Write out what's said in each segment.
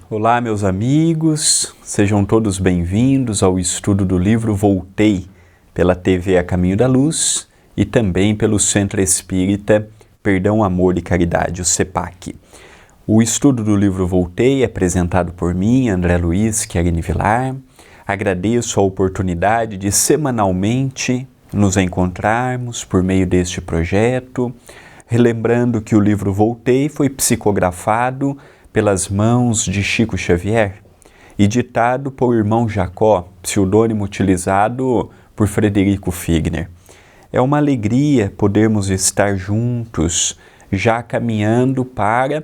Olá, meus amigos, sejam todos bem-vindos ao estudo do livro Voltei, pela TV A Caminho da Luz e também pelo Centro Espírita Perdão, Amor e Caridade, o CEPAC. O estudo do livro Voltei é apresentado por mim, André Luiz Querini Vilar. Agradeço a oportunidade de semanalmente nos encontrarmos por meio deste projeto, relembrando que o livro Voltei foi psicografado pelas mãos de Chico Xavier e ditado por irmão Jacó, pseudônimo utilizado por Frederico Figner. É uma alegria podermos estar juntos, já caminhando para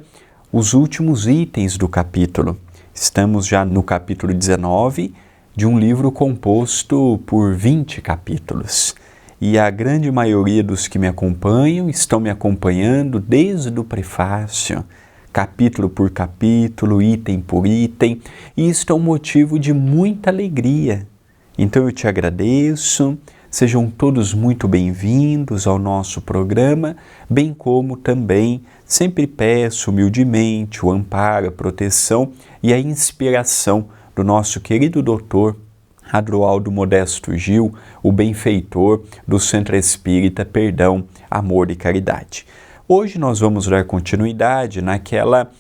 os últimos itens do capítulo. Estamos já no capítulo 19 de um livro composto por 20 capítulos. E a grande maioria dos que me acompanham estão me acompanhando desde o prefácio, capítulo por capítulo, item por item, e isto é um motivo de muita alegria. Então eu te agradeço, sejam todos muito bem-vindos ao nosso programa, bem como também sempre peço humildemente o amparo, a proteção e a inspiração do nosso querido doutor Adroaldo Modesto Gil, o benfeitor do Centro Espírita Perdão, Amor e Caridade. Hoje nós vamos dar continuidade naquela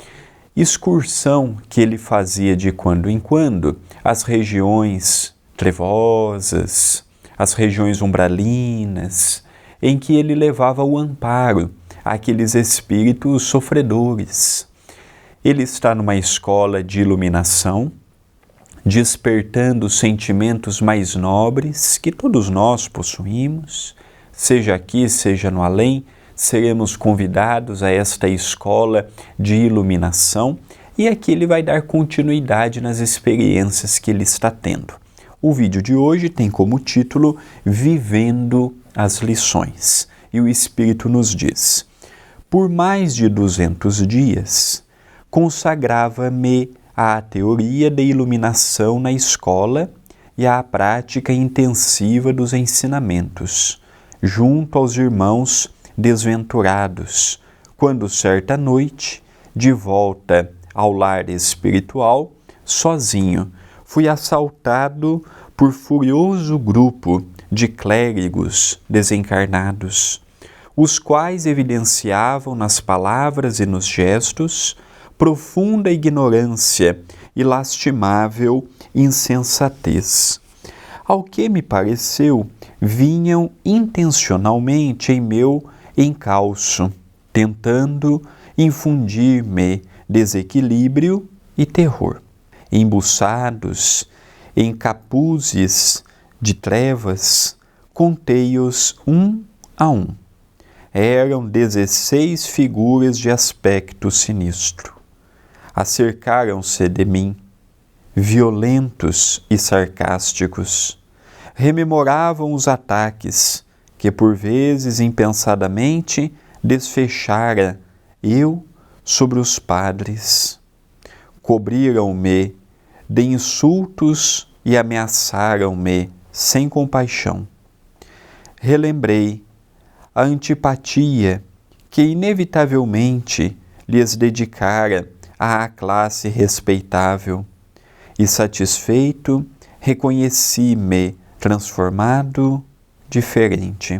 excursão que ele fazia de quando em quando às regiões trevosas, às regiões umbralinas, em que ele levava o amparo àqueles espíritos sofredores. Ele está numa escola de iluminação, despertando os sentimentos mais nobres que todos nós possuímos, seja aqui, seja no além. Seremos convidados a esta escola de iluminação e aqui ele vai dar continuidade nas experiências que ele está tendo. O vídeo de hoje tem como título Vivendo as Lições e o Espírito nos diz: por mais de 200 dias, consagrava-me à teoria da iluminação na escola e à prática intensiva dos ensinamentos, junto aos irmãos desventurados, quando certa noite, de volta ao lar espiritual, sozinho, fui assaltado por furioso grupo de clérigos desencarnados, os quais evidenciavam nas palavras e nos gestos profunda ignorância e lastimável insensatez. Ao que me pareceu, vinham intencionalmente em meu encalço, tentando infundir-me desequilíbrio e terror. Embuçados em capuzes de trevas, contei-os um a um. Eram 16 figuras de aspecto sinistro. Acercaram-se de mim, violentos e sarcásticos. Rememoravam os ataques que por vezes impensadamente desfechara eu sobre os padres. Cobriram-me de insultos e ameaçaram-me sem compaixão. Relembrei a antipatia que inevitavelmente lhes dedicara à classe respeitável e, satisfeito, reconheci-me transformado, diferente.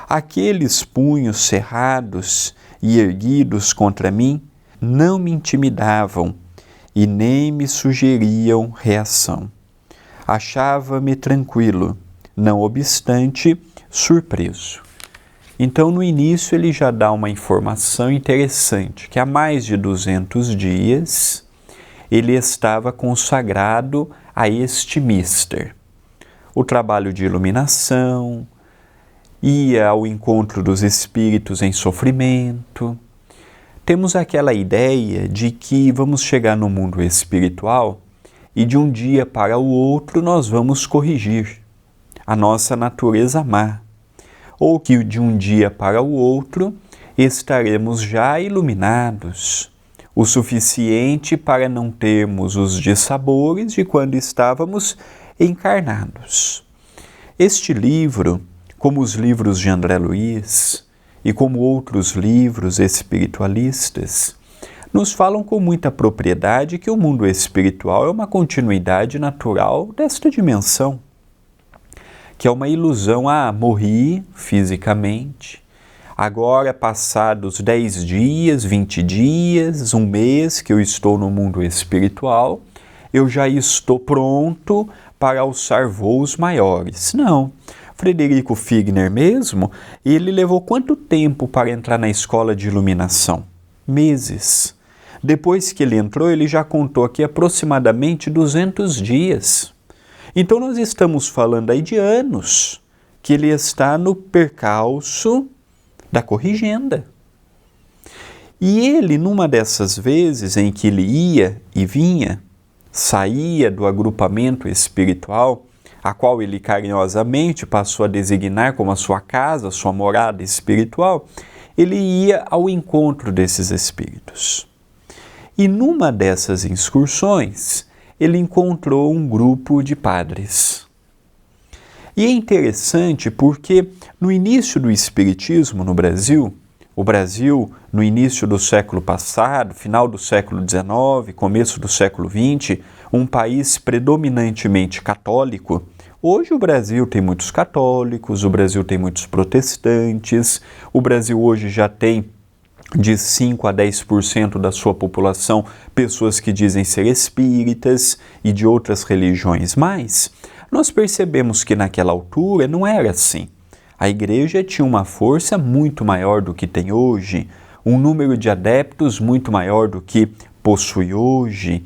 Aqueles punhos cerrados e erguidos contra mim não me intimidavam e nem me sugeriam reação. Achava-me tranquilo, não obstante, surpreso. Então, no início, ele já dá uma informação interessante, que há mais de 200 dias ele estava consagrado a este mister. O trabalho de iluminação, ia ao encontro dos espíritos em sofrimento, temos aquela ideia de que vamos chegar no mundo espiritual e de um dia para o outro nós vamos corrigir a nossa natureza má, ou que de um dia para o outro estaremos já iluminados, o suficiente para não termos os dissabores de quando estávamos encarnados. Este livro, como os livros de André Luiz e como outros livros espiritualistas, nos falam com muita propriedade que o mundo espiritual é uma continuidade natural desta dimensão, que é uma ilusão. Morri fisicamente, agora passados 10 dias, 20 dias, um mês que eu estou no mundo espiritual, eu já estou pronto para alçar voos maiores. Não. Frederico Figner mesmo, ele levou quanto tempo para entrar na escola de iluminação? Meses. Depois que ele entrou, ele já contou aqui aproximadamente 200 dias. Então nós estamos falando aí de anos que ele está no percalço da corrigenda. E ele, numa dessas vezes em que ele ia e vinha, saía do agrupamento espiritual, a qual ele carinhosamente passou a designar como a sua casa, a sua morada espiritual, ele ia ao encontro desses espíritos. E numa dessas excursões, ele encontrou um grupo de padres. E é interessante porque no início do espiritismo no Brasil, o Brasil no início do século passado, final do século XIX, começo do século XX, um país predominantemente católico. Hoje o Brasil tem muitos católicos, o Brasil tem muitos protestantes, o Brasil hoje já tem de 5 a 10% da sua população pessoas que dizem ser espíritas e de outras religiões, mas nós percebemos que naquela altura não era assim. A igreja tinha uma força muito maior do que tem hoje, um número de adeptos muito maior do que possui hoje.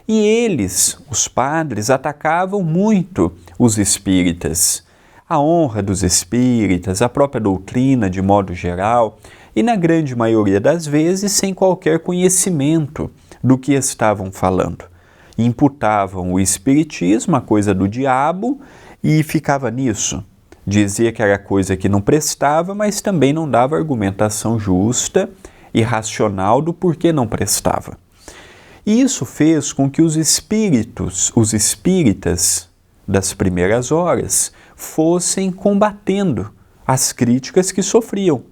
E eles, os padres, atacavam muito os espíritas. A honra dos espíritas, a própria doutrina de modo geral, e na grande maioria das vezes sem qualquer conhecimento do que estavam falando. Imputavam o espiritismo, a coisa do diabo, e ficava nisso. Dizia que era coisa que não prestava, mas também não dava argumentação justa e racional do porquê não prestava. E isso fez com que os espíritas das primeiras horas, fossem combatendo as críticas que sofriam.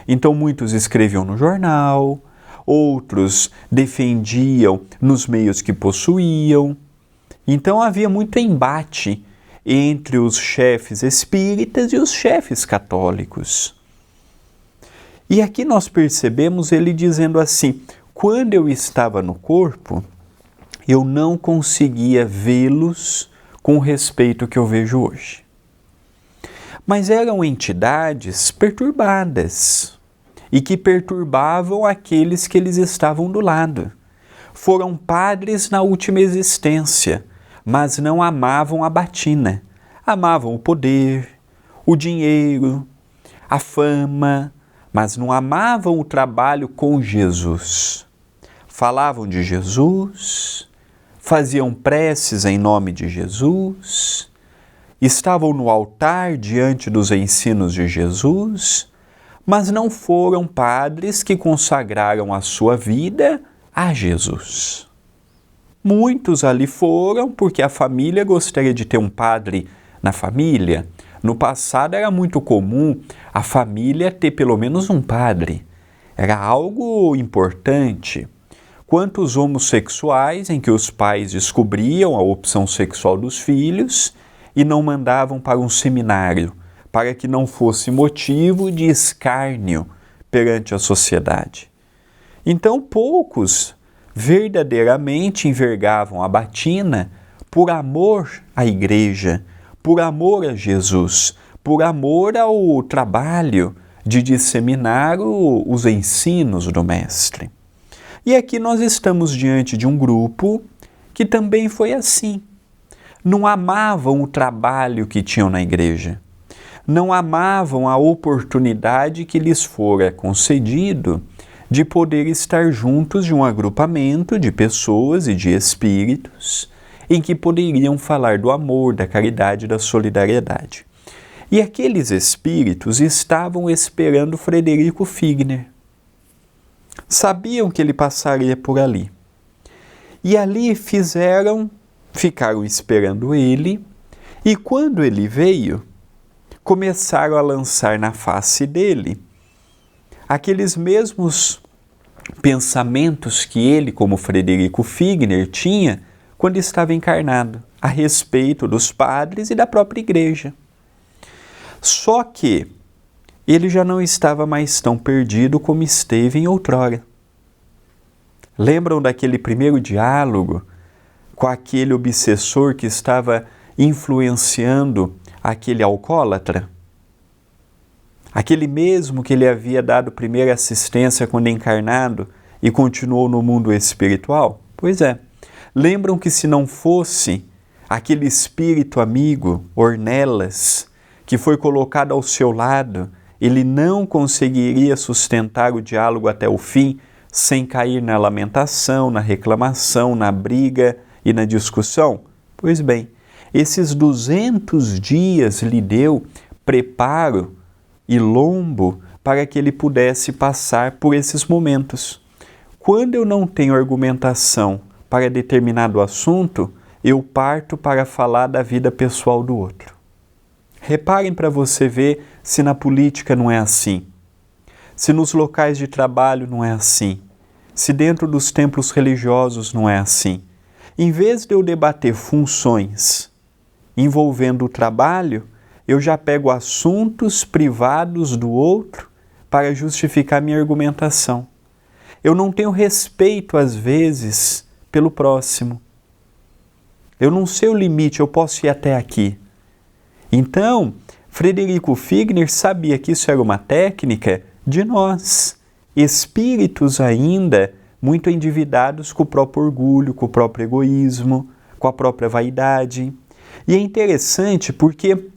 Então muitos escreviam no jornal, outros defendiam nos meios que possuíam. Então havia muito embate entre os chefes espíritas e os chefes católicos. E aqui nós percebemos ele dizendo assim: quando eu estava no corpo, eu não conseguia vê-los com o respeito que eu vejo hoje. Mas eram entidades perturbadas e que perturbavam aqueles que eles estavam do lado. Foram padres na última existência, mas não amavam a batina. Amavam o poder, o dinheiro, a fama, mas não amavam o trabalho com Jesus. Falavam de Jesus, faziam preces em nome de Jesus, estavam no altar diante dos ensinos de Jesus, mas não foram padres que consagraram a sua vida a Jesus. Muitos ali foram porque a família gostaria de ter um padre na família. No passado era muito comum a família ter pelo menos um padre. Era algo importante. Quantos homossexuais em que os pais descobriam a opção sexual dos filhos e não mandavam para um seminário, para que não fosse motivo de escárnio perante a sociedade. Então poucos verdadeiramente envergavam a batina por amor à igreja, por amor a Jesus, por amor ao trabalho de disseminar os ensinos do Mestre. E aqui nós estamos diante de um grupo que também foi assim. Não amavam o trabalho que tinham na igreja. Não amavam a oportunidade que lhes fora concedido de poder estar juntos de um agrupamento de pessoas e de espíritos em que poderiam falar do amor, da caridade e da solidariedade. E aqueles espíritos estavam esperando Frederico Figner. Sabiam que ele passaria por ali. E ali ficaram esperando ele, e quando ele veio, começaram a lançar na face dele aqueles mesmos pensamentos que ele, como Frederico Figner, tinha quando estava encarnado, a respeito dos padres e da própria igreja. Só que ele já não estava mais tão perdido como esteve em outrora. Lembram daquele primeiro diálogo com aquele obsessor que estava influenciando aquele alcoólatra? Aquele mesmo que ele havia dado primeira assistência quando encarnado e continuou no mundo espiritual? Pois é. Lembram que se não fosse aquele espírito amigo, Ornelas, que foi colocado ao seu lado, ele não conseguiria sustentar o diálogo até o fim sem cair na lamentação, na reclamação, na briga e na discussão? Pois bem, esses 200 dias lhe deu preparo e lombo para que ele pudesse passar por esses momentos. Quando eu não tenho argumentação para determinado assunto, eu parto para falar da vida pessoal do outro. Reparem para você ver se na política não é assim, se nos locais de trabalho não é assim, se dentro dos templos religiosos não é assim. Em vez de eu debater funções envolvendo o trabalho, eu já pego assuntos privados do outro para justificar minha argumentação. Eu não tenho respeito, às vezes, pelo próximo. Eu não sei o limite, eu posso ir até aqui. Então, Frederico Figner sabia que isso era uma técnica de nós, espíritos ainda muito endividados com o próprio orgulho, com o próprio egoísmo, com a própria vaidade. E é interessante porque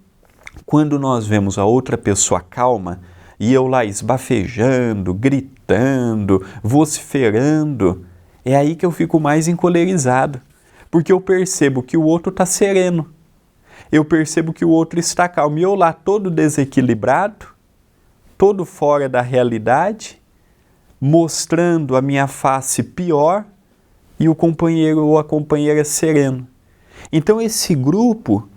quando nós vemos a outra pessoa calma e eu lá esbafejando, gritando, vociferando, é aí que eu fico mais encolerizado, porque eu percebo que o outro está sereno, eu percebo que o outro está calmo, e eu lá todo desequilibrado, todo fora da realidade, mostrando a minha face pior e o companheiro ou a companheira sereno. Então esse grupo,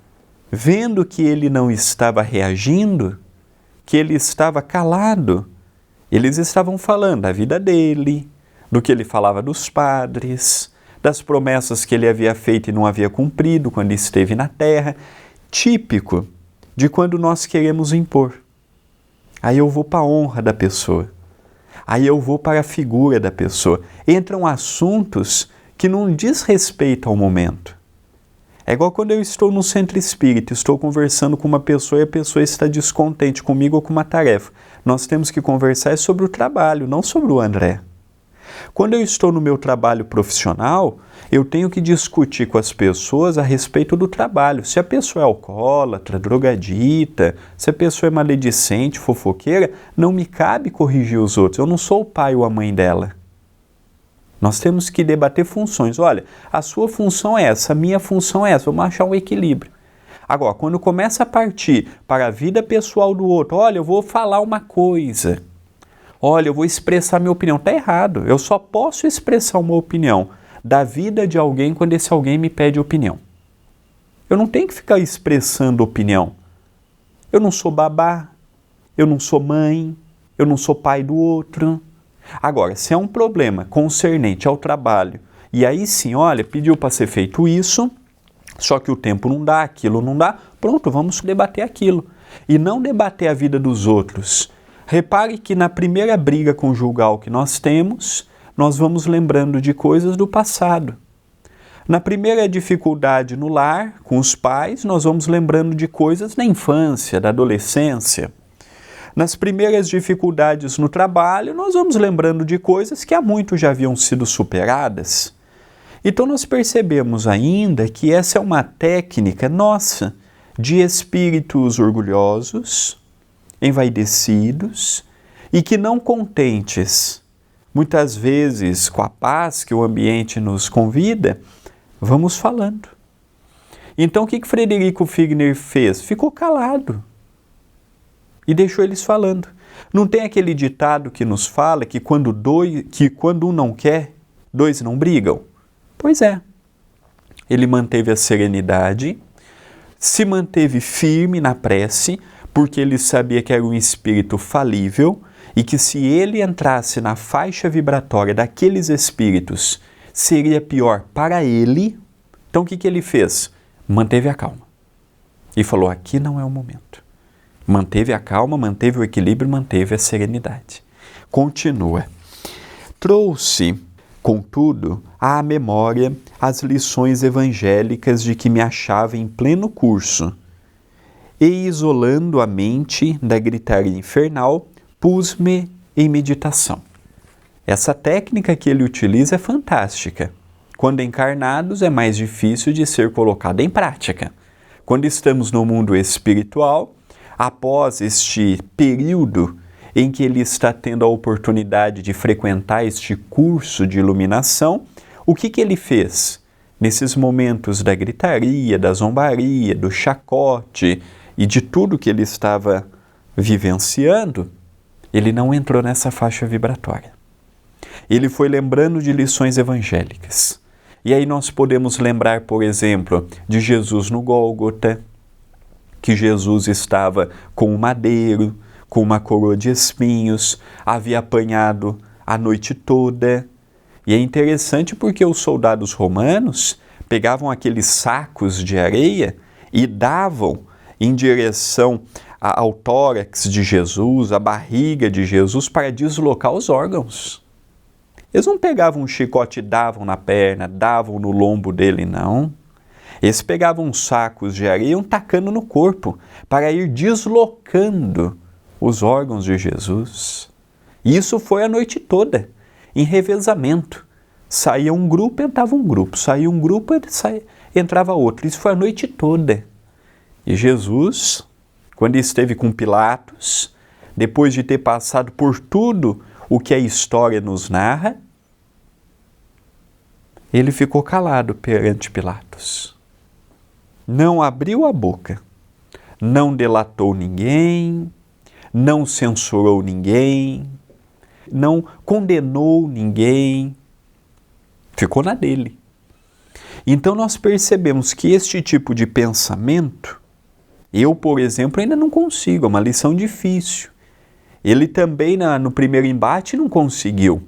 vendo que ele não estava reagindo, que ele estava calado, eles estavam falando da vida dele, do que ele falava dos padres, das promessas que ele havia feito e não havia cumprido quando esteve na Terra, típico de quando nós queremos impor. Aí eu vou para a honra da pessoa, aí eu vou para a figura da pessoa. Entram assuntos que não diz respeito ao momento. É igual quando eu estou no centro espírita, estou conversando com uma pessoa e a pessoa está descontente comigo ou com uma tarefa. Nós temos que conversar sobre o trabalho, não sobre o André. Quando eu estou no meu trabalho profissional, eu tenho que discutir com as pessoas a respeito do trabalho. Se a pessoa é alcoólatra, drogadita, se a pessoa é maledicente, fofoqueira, não me cabe corrigir os outros. Eu não sou o pai ou a mãe dela. Nós temos que debater funções. Olha, a sua função é essa, a minha função é essa. Vamos achar um equilíbrio. Agora, quando começa a partir para a vida pessoal do outro, olha, eu vou falar uma coisa. Olha, eu vou expressar minha opinião. Está errado. Eu só posso expressar uma opinião da vida de alguém quando esse alguém me pede opinião. Eu não tenho que ficar expressando opinião. Eu não sou babá, eu não sou mãe, eu não sou pai do outro. Agora, se é um problema concernente ao trabalho, e aí sim, olha, pediu para ser feito isso, só que o tempo não dá, aquilo não dá, pronto, vamos debater aquilo. E não debater a vida dos outros. Repare que na primeira briga conjugal que nós temos, nós vamos lembrando de coisas do passado. Na primeira dificuldade no lar, com os pais, nós vamos lembrando de coisas da infância, da adolescência. Nas primeiras dificuldades no trabalho, nós vamos lembrando de coisas que há muito já haviam sido superadas. Então nós percebemos ainda que essa é uma técnica nossa de espíritos orgulhosos, envaidecidos e que não contentes muitas vezes com a paz que o ambiente nos convida, vamos falando. Então o que Frederico Figner fez? Ficou calado e deixou eles falando. Não tem aquele ditado que nos fala que quando um não quer, dois não brigam? Pois é. Ele manteve a serenidade, se manteve firme na prece, porque ele sabia que era um espírito falível e que se ele entrasse na faixa vibratória daqueles espíritos, seria pior para ele. Então o que ele fez? Manteve a calma. E falou, aqui não é o momento. Manteve a calma, manteve o equilíbrio, manteve a serenidade. Continua. Trouxe, contudo, à memória as lições evangélicas de que me achava em pleno curso, e isolando a mente da gritaria infernal, pus-me em meditação. Essa técnica que ele utiliza é fantástica. Quando encarnados é mais difícil de ser colocada em prática. Quando estamos no mundo espiritual, após este período em que ele está tendo a oportunidade de frequentar este curso de iluminação, o que ele fez? Nesses momentos da gritaria, da zombaria, do chacote e de tudo que ele estava vivenciando, ele não entrou nessa faixa vibratória. Ele foi lembrando de lições evangélicas. E aí nós podemos lembrar, por exemplo, de Jesus no Gólgota, que Jesus estava com um madeiro, com uma coroa de espinhos, havia apanhado a noite toda. E é interessante porque os soldados romanos pegavam aqueles sacos de areia e davam em direção ao tórax de Jesus, à barriga de Jesus, para deslocar os órgãos. Eles não pegavam um chicote e davam na perna, davam no lombo dele, não. Eles pegavam sacos de areia e iam tacando no corpo para ir deslocando os órgãos de Jesus. E isso foi a noite toda, em revezamento. Saía um grupo, entrava um grupo. Saía um grupo, entrava outro. Isso foi a noite toda. E Jesus, quando esteve com Pilatos, depois de ter passado por tudo o que a história nos narra, ele ficou calado perante Pilatos. Não abriu a boca, não delatou ninguém, não censurou ninguém, não condenou ninguém, ficou na dele. Então nós percebemos que este tipo de pensamento, eu, por exemplo, ainda não consigo, é uma lição difícil. Ele também no primeiro embate não conseguiu.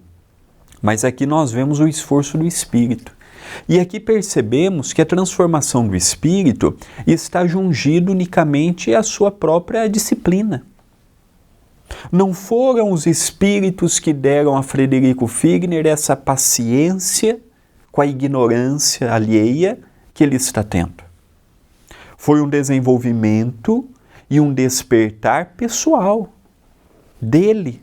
Mas aqui nós vemos o esforço do espírito. E aqui percebemos que a transformação do espírito está jungido unicamente à sua própria disciplina. Não foram os espíritos que deram a Frederico Figner essa paciência com a ignorância alheia que ele está tendo. Foi um desenvolvimento e um despertar pessoal dele.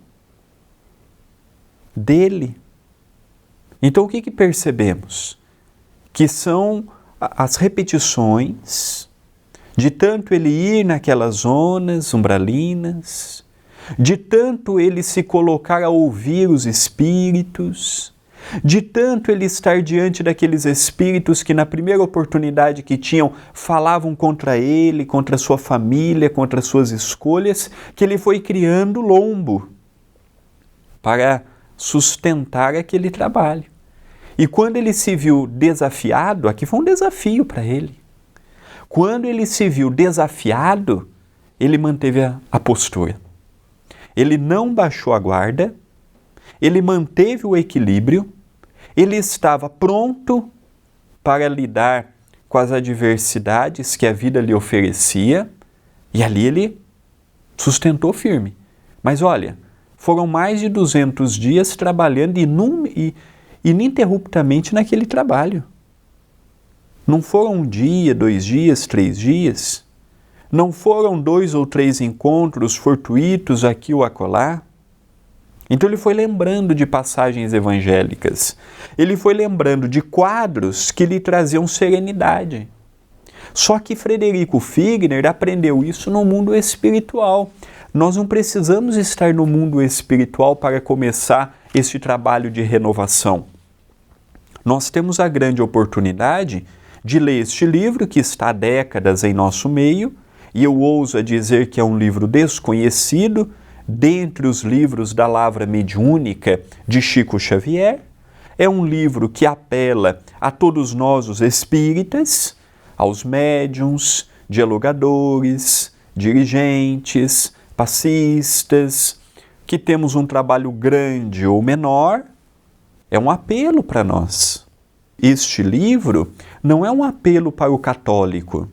Então o que percebemos? Que são as repetições de tanto ele ir naquelas zonas umbralinas, de tanto ele se colocar a ouvir os espíritos, de tanto ele estar diante daqueles espíritos que na primeira oportunidade que tinham falavam contra ele, contra sua família, contra suas escolhas, que ele foi criando lombo para sustentar aquele trabalho. E quando ele se viu desafiado, aqui foi um desafio para ele. Quando ele se viu desafiado, ele manteve a postura. Ele não baixou a guarda, ele manteve o equilíbrio, ele estava pronto para lidar com as adversidades que a vida lhe oferecia, e ali ele sustentou firme. Mas olha, foram mais de 200 dias trabalhando ininterruptamente naquele trabalho. Não foram 1 dia, 2 dias, 3 dias. Não foram 2 ou 3 encontros fortuitos aqui ou acolá. Então ele foi lembrando de passagens evangélicas. Ele foi lembrando de quadros que lhe traziam serenidade. Só que Frederico Figner aprendeu isso no mundo espiritual. Nós não precisamos estar no mundo espiritual para começar este trabalho de renovação. Nós temos a grande oportunidade de ler este livro que está há décadas em nosso meio, e eu ouso dizer que é um livro desconhecido dentre os livros da Lavra Mediúnica de Chico Xavier. É um livro que apela a todos nós, os espíritas, aos médiuns, dialogadores, dirigentes, passistas, que temos um trabalho grande ou menor. É um apelo para nós. Este livro não é um apelo para o católico,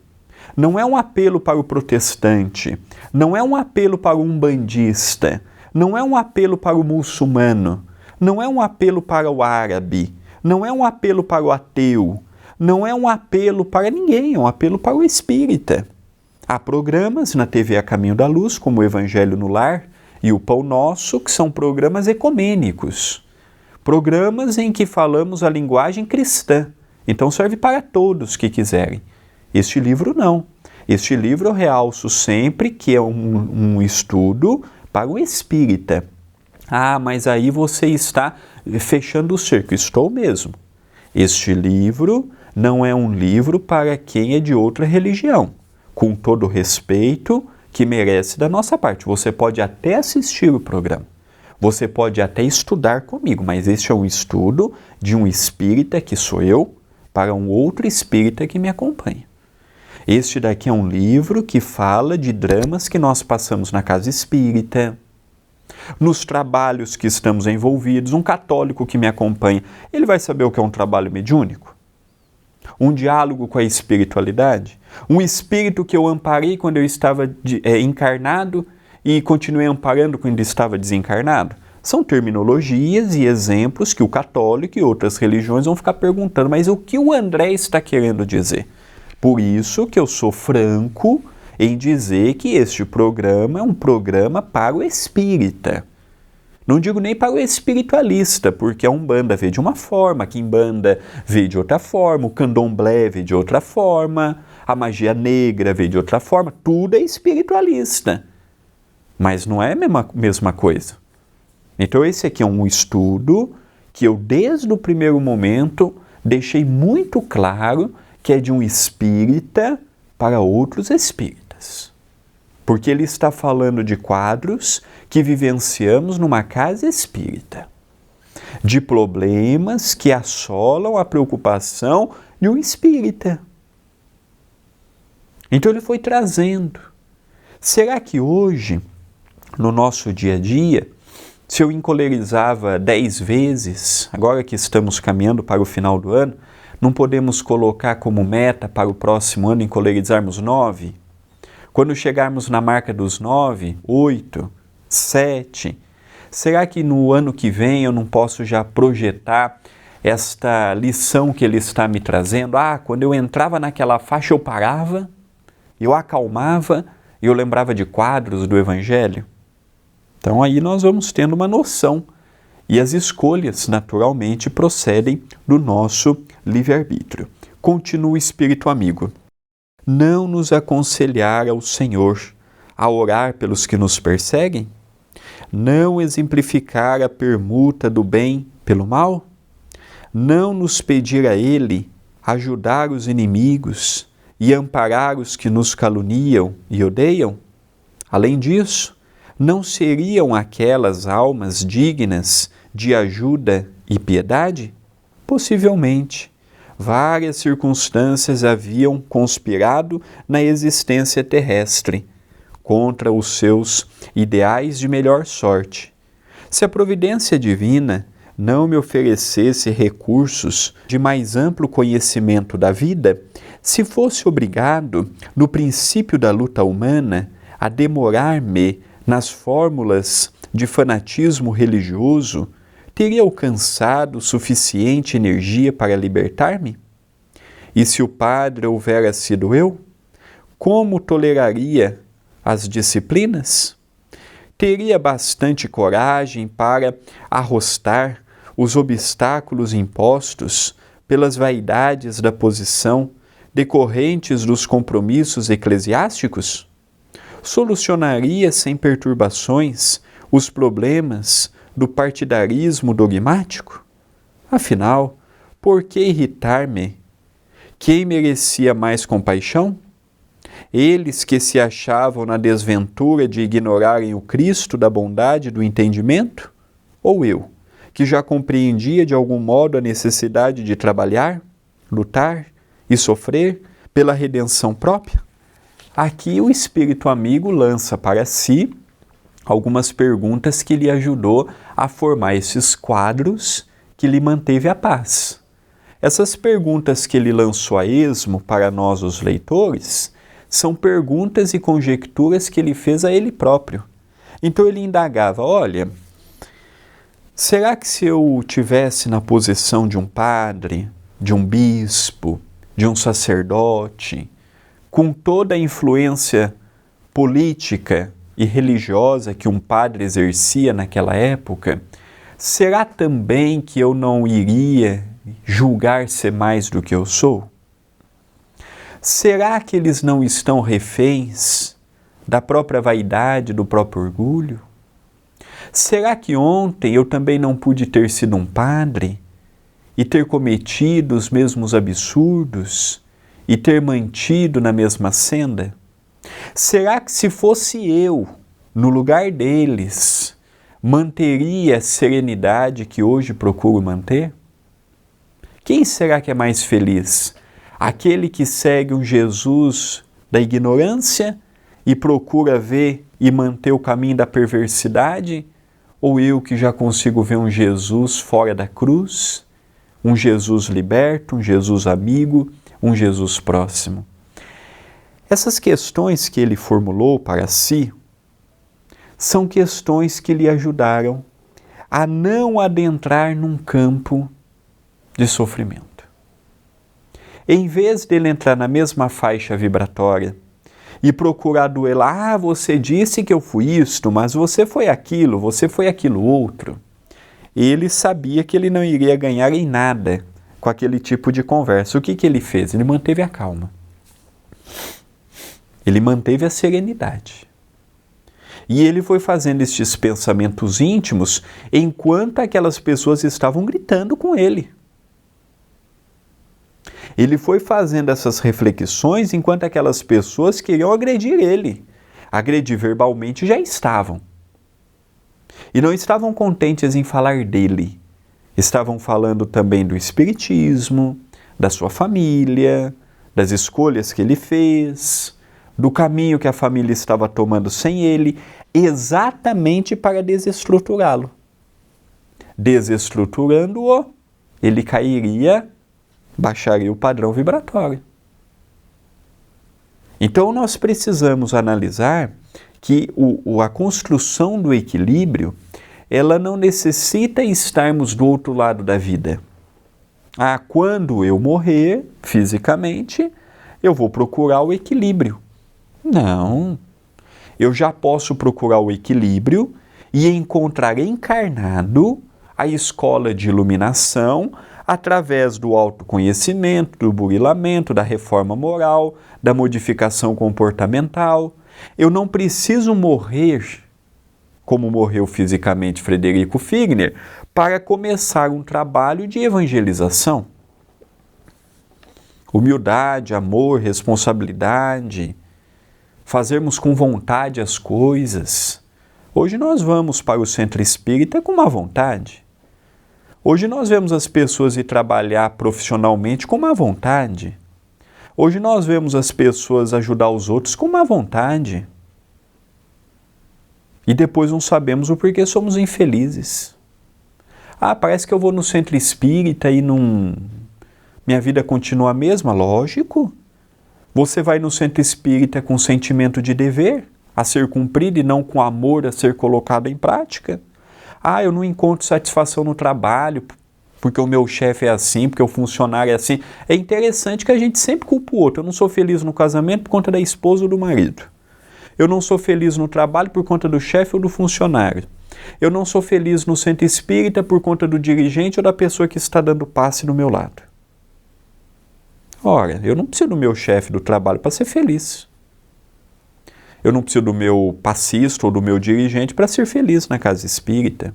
não é um apelo para o protestante, não é um apelo para o umbandista, não é um apelo para o muçulmano, não é um apelo para o árabe, não é um apelo para o ateu, não é um apelo para ninguém, é um apelo para o espírita. Há programas na TV A Caminho da Luz, como o Evangelho no Lar e o Pão Nosso, que são programas ecumênicos. Programas em que falamos a linguagem cristã. Então serve para todos que quiserem. Este livro não. Este livro eu realço sempre que é um estudo para o espírita. Ah, mas aí você está fechando o cerco. Estou mesmo. Este livro não é um livro para quem é de outra religião. Com todo o respeito que merece da nossa parte. Você pode até assistir o programa. Você pode até estudar comigo, mas este é um estudo de um espírita, que sou eu, para um outro espírita que me acompanha. Este daqui é um livro que fala de dramas que nós passamos na casa espírita, nos trabalhos que estamos envolvidos. Um católico que me acompanha, ele vai saber o que é um trabalho mediúnico? Um diálogo com a espiritualidade? Um espírito que eu amparei quando eu estava encarnado e continuei amparando quando estava desencarnado? São terminologias e exemplos que o católico e outras religiões vão ficar perguntando, mas o que o André está querendo dizer? Por isso que eu sou franco em dizer que este programa é um programa para o espírita. Não digo nem para o espiritualista, porque a Umbanda vê de uma forma, a Quimbanda vê de outra forma, o Candomblé vê de outra forma, a magia negra vê de outra forma, tudo é espiritualista. Mas não é a mesma coisa. Então esse aqui é um estudo que eu desde o primeiro momento deixei muito claro que é de um espírita para outros espíritas. Porque ele está falando de quadros que vivenciamos numa casa espírita, de problemas que assolam a preocupação de um espírita. Então ele foi trazendo. Será que hoje, no nosso dia a dia, se eu encolerizava 10 vezes, agora que estamos caminhando para o final do ano, não podemos colocar como meta para o próximo ano encolerizarmos 9? Quando chegarmos na marca dos 9, 8, 7, será que no ano que vem eu não posso já projetar esta lição que ele está me trazendo? Ah, quando eu entrava naquela faixa eu parava, eu acalmava e eu lembrava de quadros do Evangelho. Então aí nós vamos tendo uma noção. E as escolhas, naturalmente, procedem do nosso livre-arbítrio. Continua o Espírito amigo. Não nos aconselhar ao Senhor a orar pelos que nos perseguem? Não exemplificar a permuta do bem pelo mal? Não nos pedir a Ele ajudar os inimigos e amparar os que nos caluniam e odeiam? Além disso, não seriam aquelas almas dignas de ajuda e piedade? Possivelmente. Várias circunstâncias haviam conspirado na existência terrestre contra os seus ideais de melhor sorte. Se a providência divina não me oferecesse recursos de mais amplo conhecimento da vida, se fosse obrigado, no princípio da luta humana, a demorar-me nas fórmulas de fanatismo religioso, teria alcançado suficiente energia para libertar-me? E se o padre houvera sido eu, como toleraria as disciplinas? Teria bastante coragem para arrostar os obstáculos impostos pelas vaidades da posição decorrentes dos compromissos eclesiásticos? Solucionaria sem perturbações os problemas do partidarismo dogmático? Afinal, por que irritar-me? Quem merecia mais compaixão? Eles que se achavam na desventura de ignorarem o Cristo da bondade e do entendimento? Ou eu, que já compreendia de algum modo a necessidade de trabalhar, lutar e sofrer pela redenção própria? Aqui o espírito amigo lança para si algumas perguntas que lhe ajudou a formar esses quadros que lhe manteve a paz. Essas perguntas que ele lançou a esmo para nós, os leitores, são perguntas e conjecturas que ele fez a ele próprio. Então ele indagava, olha, será que se eu tivesse na posição de um padre, de um bispo, de um sacerdote, com toda a influência política e religiosa que um padre exercia naquela época, será também que eu não iria julgar ser mais do que eu sou? Será que eles não estão reféns da própria vaidade, do próprio orgulho? Será que ontem eu também não pude ter sido um padre e ter cometido os mesmos absurdos e ter mantido na mesma senda? Será que se fosse eu, no lugar deles, manteria a serenidade que hoje procuro manter? Quem será que é mais feliz? Aquele que segue um Jesus da ignorância e procura ver e manter o caminho da perversidade? Ou eu que já consigo ver um Jesus fora da cruz, um Jesus liberto, um Jesus amigo, um Jesus próximo? Essas questões que ele formulou para si são questões que lhe ajudaram a não adentrar num campo de sofrimento. Em vez dele entrar na mesma faixa vibratória e procurar duelar, você disse que eu fui isto, mas você foi aquilo outro, ele sabia que ele não iria ganhar em nada com aquele tipo de conversa. O que ele fez? Ele manteve a calma. Ele manteve a serenidade. E ele foi fazendo estes pensamentos íntimos enquanto aquelas pessoas estavam gritando com ele. Ele foi fazendo essas reflexões enquanto aquelas pessoas queriam agredir ele. Agredir verbalmente já estavam. E não estavam contentes em falar dele. Estavam falando também do espiritismo, da sua família, das escolhas que ele fez, do caminho que a família estava tomando sem ele, exatamente para desestruturá-lo. Desestruturando-o, ele cairia, baixaria o padrão vibratório. Então nós precisamos analisar que a construção do equilíbrio, ela não necessita estarmos do outro lado da vida. Quando eu morrer fisicamente, eu vou procurar o equilíbrio. Não. Eu já posso procurar o equilíbrio e encontrar encarnado a escola de iluminação através do autoconhecimento, do burilamento, da reforma moral, da modificação comportamental. Eu não preciso morrer, como morreu fisicamente Frederico Figner, para começar um trabalho de evangelização. Humildade, amor, responsabilidade, fazermos com vontade as coisas. Hoje nós vamos para o centro espírita com má vontade. Hoje nós vemos as pessoas ir trabalhar profissionalmente com má vontade. Hoje nós vemos as pessoas ajudar os outros com má vontade. E depois não sabemos o porquê somos infelizes. Parece que eu vou no centro espírita e minha vida continua a mesma. Lógico. Você vai no centro espírita com sentimento de dever a ser cumprido e não com amor a ser colocado em prática. Eu não encontro satisfação no trabalho porque o meu chefe é assim, porque o funcionário é assim. É interessante que a gente sempre culpa o outro. Eu não sou feliz no casamento por conta da esposa ou do marido. Eu não sou feliz no trabalho por conta do chefe ou do funcionário. Eu não sou feliz no centro espírita por conta do dirigente ou da pessoa que está dando passe do meu lado. Ora, eu não preciso do meu chefe do trabalho para ser feliz. Eu não preciso do meu passista ou do meu dirigente para ser feliz na casa espírita.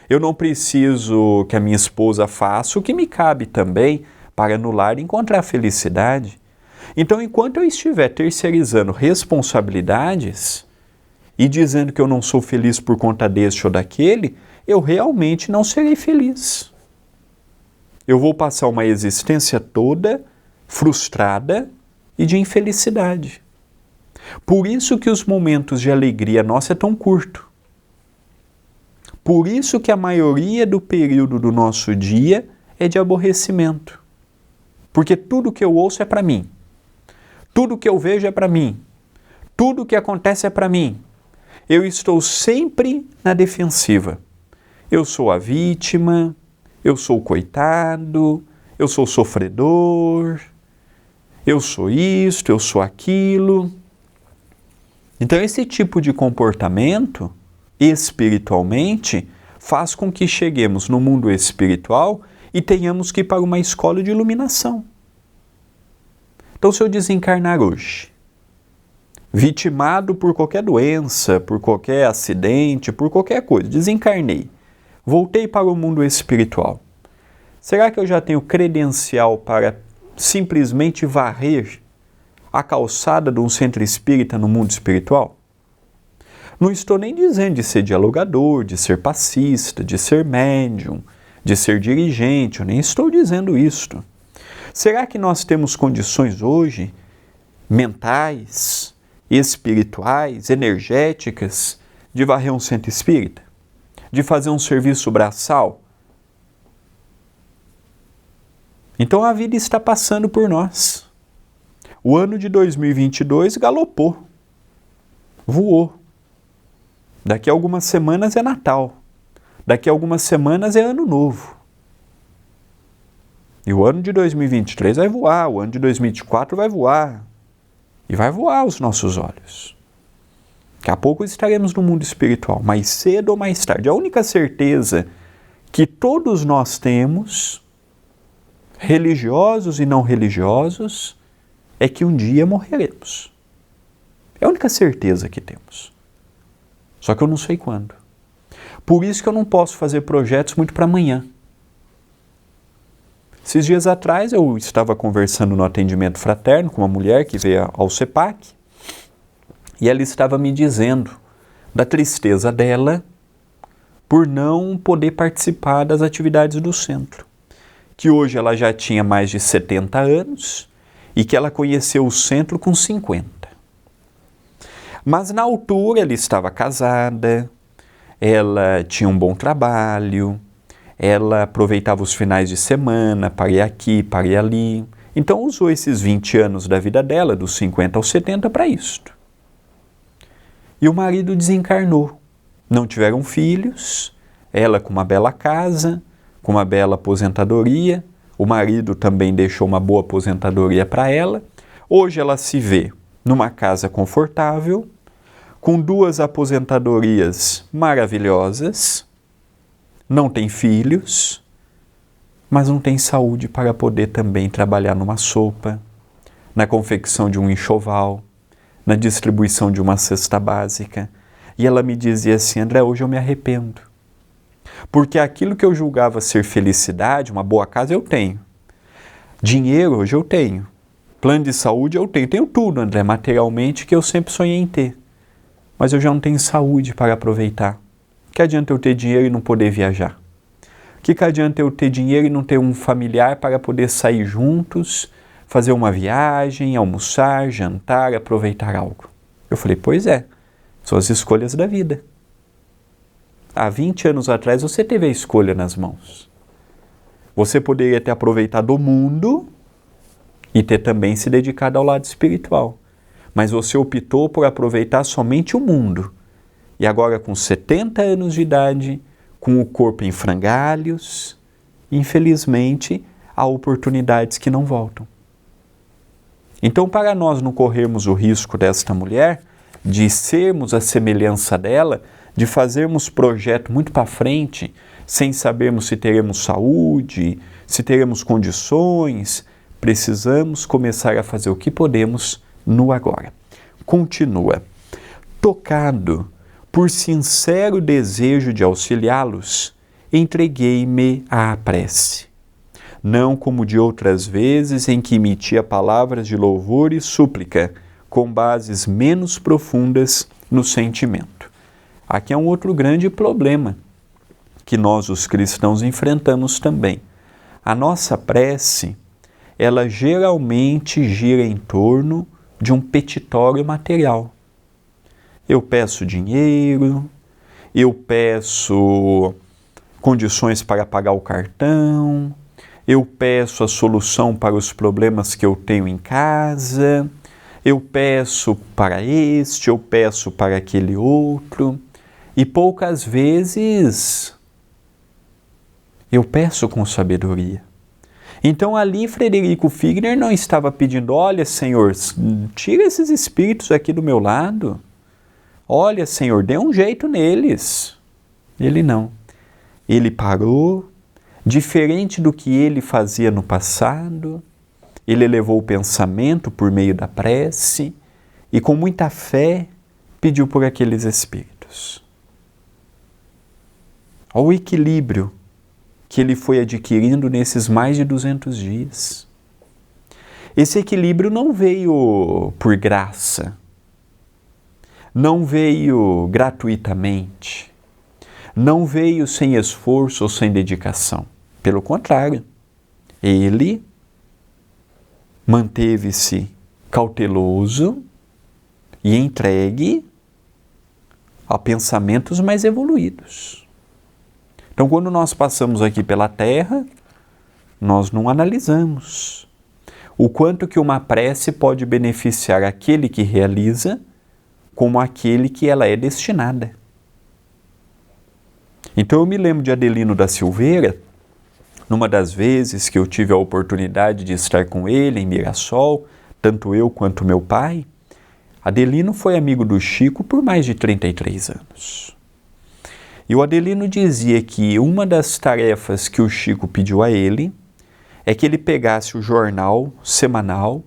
Eu não preciso que a minha esposa faça o que me cabe também para no lar encontrar felicidade. Então, enquanto eu estiver terceirizando responsabilidades e dizendo que eu não sou feliz por conta deste ou daquele, eu realmente não serei feliz. Eu vou passar uma existência toda frustrada e de infelicidade. Por isso que os momentos de alegria nossa é tão curto. Por isso que a maioria do período do nosso dia é de aborrecimento. Porque tudo que eu ouço é para mim. Tudo que eu vejo é para mim. Tudo que acontece é para mim. Eu estou sempre na defensiva. Eu sou a vítima, eu sou o coitado, eu sou o sofredor, eu sou isto, eu sou aquilo. Então esse tipo de comportamento, espiritualmente, faz com que cheguemos no mundo espiritual e tenhamos que ir para uma escola de iluminação. Então, se eu desencarnar hoje, vitimado por qualquer doença, por qualquer acidente, por qualquer coisa, desencarnei, voltei para o mundo espiritual, será que eu já tenho credencial para simplesmente varrer a calçada de um centro espírita no mundo espiritual? Não estou nem dizendo de ser dialogador, de ser passista, de ser médium, de ser dirigente, eu nem estou dizendo isto. Será que nós temos condições hoje, mentais, espirituais, energéticas, de varrer um centro espírita? De fazer um serviço braçal? Então a vida está passando por nós. O ano de 2022 galopou, voou. Daqui a algumas semanas é Natal. Daqui a algumas semanas é Ano Novo. E o ano de 2023 vai voar, o ano de 2024 vai voar. E vai voar aos nossos olhos. Daqui a pouco estaremos no mundo espiritual, mais cedo ou mais tarde. A única certeza que todos nós temos, religiosos e não religiosos, é que um dia morreremos. É a única certeza que temos. Só que eu não sei quando. Por isso que eu não posso fazer projetos muito para amanhã. Esses dias atrás eu estava conversando no atendimento fraterno com uma mulher que veio ao CEPAC e ela estava me dizendo da tristeza dela por não poder participar das atividades do centro. Que hoje ela já tinha mais de 70 anos e que ela conheceu o centro com 50. Mas na altura ela estava casada, ela tinha um bom trabalho, ela aproveitava os finais de semana para ir aqui, para ir ali. Então usou esses 20 anos da vida dela, dos 50 aos 70, para isto. E o marido desencarnou. Não tiveram filhos, ela com uma bela casa, com uma bela aposentadoria, o marido também deixou uma boa aposentadoria para ela. Hoje ela se vê numa casa confortável, com 2 aposentadorias maravilhosas, não tem filhos, mas não tem saúde para poder também trabalhar numa sopa, na confecção de um enxoval, na distribuição de uma cesta básica. E ela me dizia assim: André, hoje eu me arrependo. Porque aquilo que eu julgava ser felicidade, uma boa casa, eu tenho. Dinheiro hoje eu tenho. Plano de saúde eu tenho. Tenho tudo, André, materialmente, que eu sempre sonhei em ter. Mas eu já não tenho saúde para aproveitar. Que adianta eu ter dinheiro e não poder viajar? Que adianta eu ter dinheiro e não ter um familiar para poder sair juntos, fazer uma viagem, almoçar, jantar, aproveitar algo? Eu falei, pois é, são as escolhas da vida. Há 20 anos atrás você teve a escolha nas mãos. Você poderia ter aproveitado o mundo e ter também se dedicado ao lado espiritual. Mas você optou por aproveitar somente o mundo. E agora, com 70 anos de idade, com o corpo em frangalhos, infelizmente, há oportunidades que não voltam. Então, para nós não corrermos o risco desta mulher, de sermos a semelhança dela, de fazermos projeto muito para frente, sem sabermos se teremos saúde, se teremos condições, precisamos começar a fazer o que podemos no agora. Continua. tocado por sincero desejo de auxiliá-los, entreguei-me à prece. Não como de outras vezes em que emitia palavras de louvor e súplica, com bases menos profundas no sentimento. Aqui é um outro grande problema que nós, os cristãos, enfrentamos também. A nossa prece, ela geralmente gira em torno de um petitório material. Eu peço dinheiro, eu peço condições para pagar o cartão, eu peço a solução para os problemas que eu tenho em casa, eu peço para este, eu peço para aquele outro, e poucas vezes eu peço com sabedoria. Então ali Frederico Figner não estava pedindo, olha Senhor, tira esses espíritos aqui do meu lado, olha Senhor, dê um jeito neles. Ele não. Ele parou, diferente do que ele fazia no passado, ele elevou o pensamento por meio da prece e com muita fé pediu por aqueles espíritos. Olha o equilíbrio que ele foi adquirindo nesses mais de 200 dias. Esse equilíbrio não veio por graça, não veio gratuitamente, não veio sem esforço ou sem dedicação. Pelo contrário, ele manteve-se cauteloso e entregue a pensamentos mais evoluídos. Então, quando nós passamos aqui pela Terra, nós não analisamos o quanto que uma prece pode beneficiar aquele que realiza, como aquele que ela é destinada. Então eu me lembro de Adelino da Silveira, numa das vezes que eu tive a oportunidade de estar com ele em Mirassol, tanto eu quanto meu pai. Adelino foi amigo do Chico por mais de 33 anos. E o Adelino dizia que uma das tarefas que o Chico pediu a ele é que ele pegasse o jornal semanal,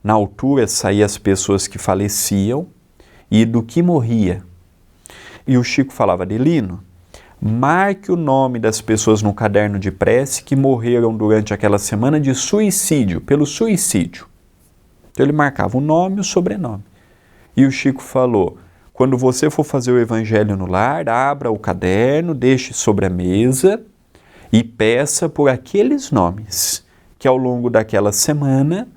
na altura saía as pessoas que faleciam e do que morria. E o Chico falava, Adelino, marque o nome das pessoas no caderno de prece que morreram durante aquela semana de suicídio, pelo suicídio. Então ele marcava o nome e o sobrenome. E o Chico falou, quando você for fazer o evangelho no lar, abra o caderno, deixe sobre a mesa e peça por aqueles nomes que ao longo daquela semana,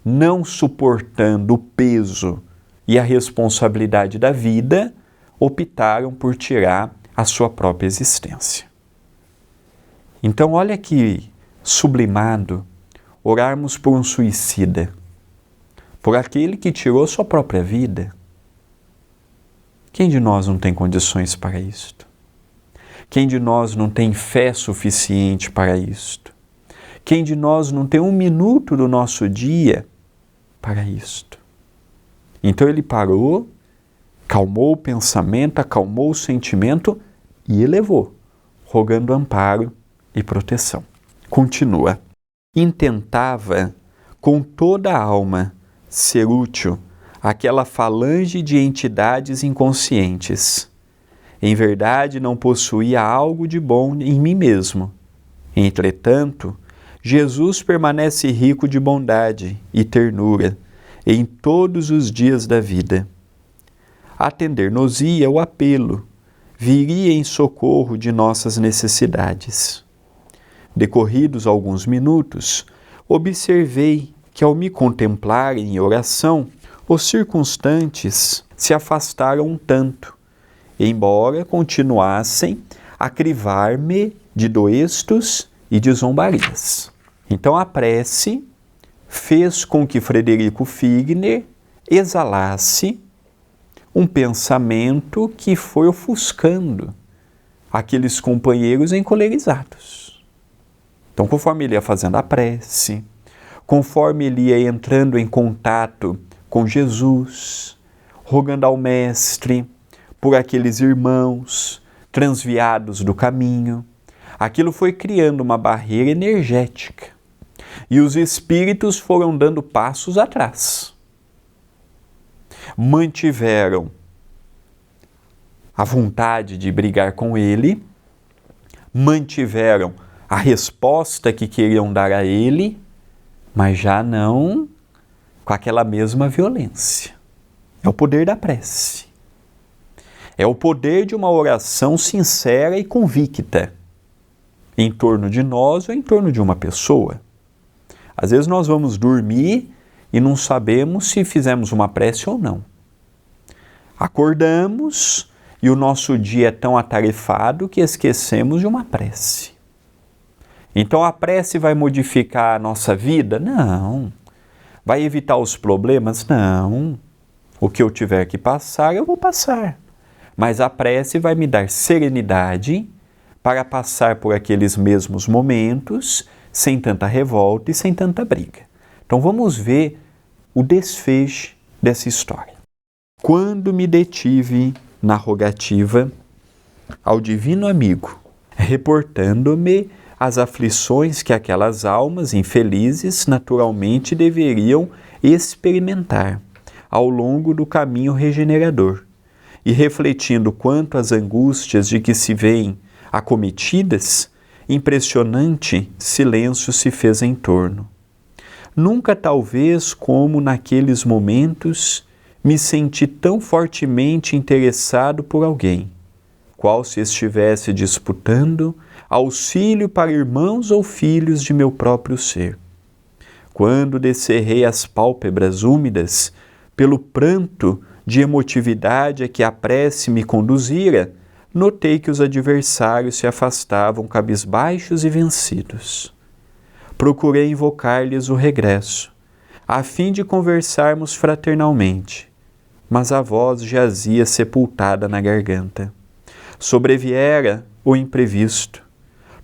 não suportando o peso e a responsabilidade da vida, optaram por tirar a sua própria existência. Então olha que sublimado orarmos por um suicida, por aquele que tirou sua própria vida. Quem de nós não tem condições para isto? Quem de nós não tem fé suficiente para isto? Quem de nós não tem um minuto do nosso dia para isto? Então ele parou, calmou o pensamento, acalmou o sentimento e elevou, rogando amparo e proteção. Continua. Intentava com toda a alma ser útil àquela falange de entidades inconscientes. Em verdade, não possuía algo de bom em mim mesmo. Entretanto, Jesus permanece rico de bondade e ternura em todos os dias da vida. Atender-nos-ia o apelo, viria em socorro de nossas necessidades. Decorridos alguns minutos, observei que ao me contemplar em oração, os circunstantes se afastaram um tanto, embora continuassem a crivar-me de doestos e de zombarias. Então a prece fez com que Frederico Figner exalasse um pensamento que foi ofuscando aqueles companheiros encolerizados. Então, conforme ele ia fazendo a prece, conforme ele ia entrando em contato com Jesus, rogando ao Mestre por aqueles irmãos transviados do caminho, aquilo foi criando uma barreira energética e os espíritos foram dando passos atrás. Mantiveram a vontade de brigar com ele, mantiveram a resposta que queriam dar a ele, mas já não com aquela mesma violência. É o poder da prece. É o poder de uma oração sincera e convicta em torno de nós ou em torno de uma pessoa. Às vezes nós vamos dormir e não sabemos se fizemos uma prece ou não. Acordamos e o nosso dia é tão atarefado que esquecemos de uma prece. Então a prece vai modificar a nossa vida? Não. Vai evitar os problemas? Não. O que eu tiver que passar, eu vou passar. Mas a prece vai me dar serenidade para passar por aqueles mesmos momentos sem tanta revolta e sem tanta briga. Então vamos ver o desfecho dessa história. Quando me detive na rogativa ao divino amigo, reportando-me as aflições que aquelas almas infelizes naturalmente deveriam experimentar ao longo do caminho regenerador, e refletindo quanto às angústias de que se veem acometidas, impressionante silêncio se fez em torno. Nunca talvez como naqueles momentos me senti tão fortemente interessado por alguém, qual se estivesse disputando auxílio para irmãos ou filhos de meu próprio ser. Quando descerrei as pálpebras úmidas pelo pranto de emotividade a que a prece me conduzira, notei que os adversários se afastavam cabisbaixos e vencidos. Procurei invocar-lhes o regresso, a fim de conversarmos fraternalmente, mas a voz jazia sepultada na garganta. Sobreviera o imprevisto.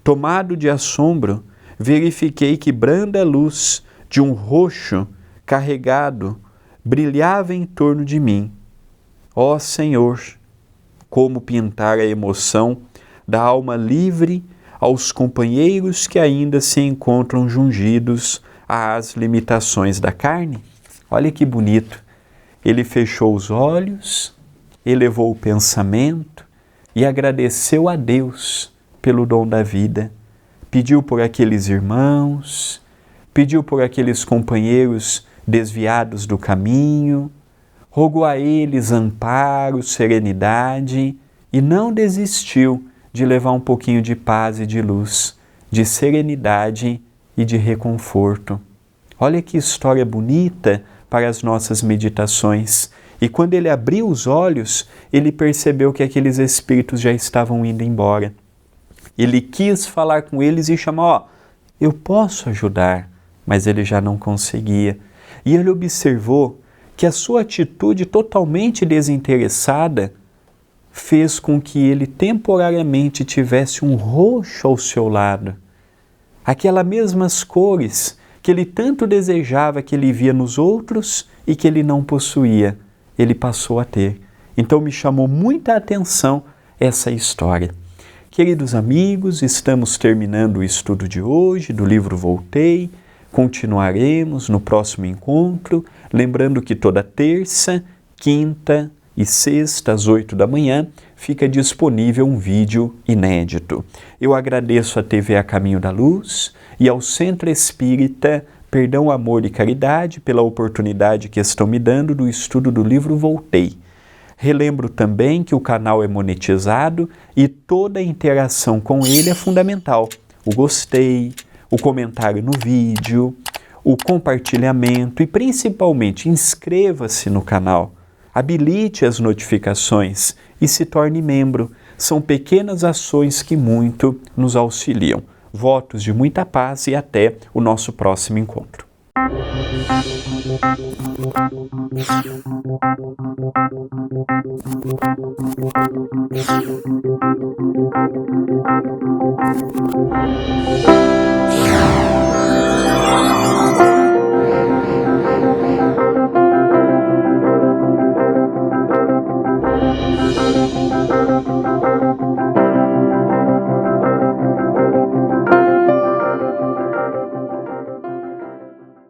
Tomado de assombro, verifiquei que branda luz de um roxo carregado brilhava em torno de mim. Ó Senhor, como pintar a emoção da alma livre aos companheiros que ainda se encontram jungidos às limitações da carne? Olha que bonito. Ele fechou os olhos, elevou o pensamento e agradeceu a Deus pelo dom da vida. Pediu por aqueles irmãos, pediu por aqueles companheiros desviados do caminho, rogou a eles amparo, serenidade e não desistiu de levar um pouquinho de paz e de luz, de serenidade e de reconforto. Olha que história bonita para as nossas meditações. E quando ele abriu os olhos, ele percebeu que aqueles espíritos já estavam indo embora. Ele quis falar com eles e chamar, eu posso ajudar, mas ele já não conseguia. E ele observou que a sua atitude totalmente desinteressada fez com que ele temporariamente tivesse um roxo ao seu lado. Aquelas mesmas cores que ele tanto desejava que ele via nos outros e que ele não possuía, ele passou a ter. Então me chamou muita atenção essa história. Queridos amigos, estamos terminando o estudo de hoje do livro Voltei. Continuaremos no próximo encontro, lembrando que toda terça, quinta e sexta, às 8 da manhã, fica disponível um vídeo inédito. Eu agradeço à TV A Caminho da Luz e ao Centro Espírita Perdão, Amor e Caridade pela oportunidade que estão me dando do estudo do livro Voltei. Relembro também que o canal é monetizado e toda a interação com ele é fundamental. O gostei, o comentário no vídeo, o compartilhamento e principalmente inscreva-se no canal, habilite as notificações e se torne membro. São pequenas ações que muito nos auxiliam. Votos de muita paz e até o nosso próximo encontro.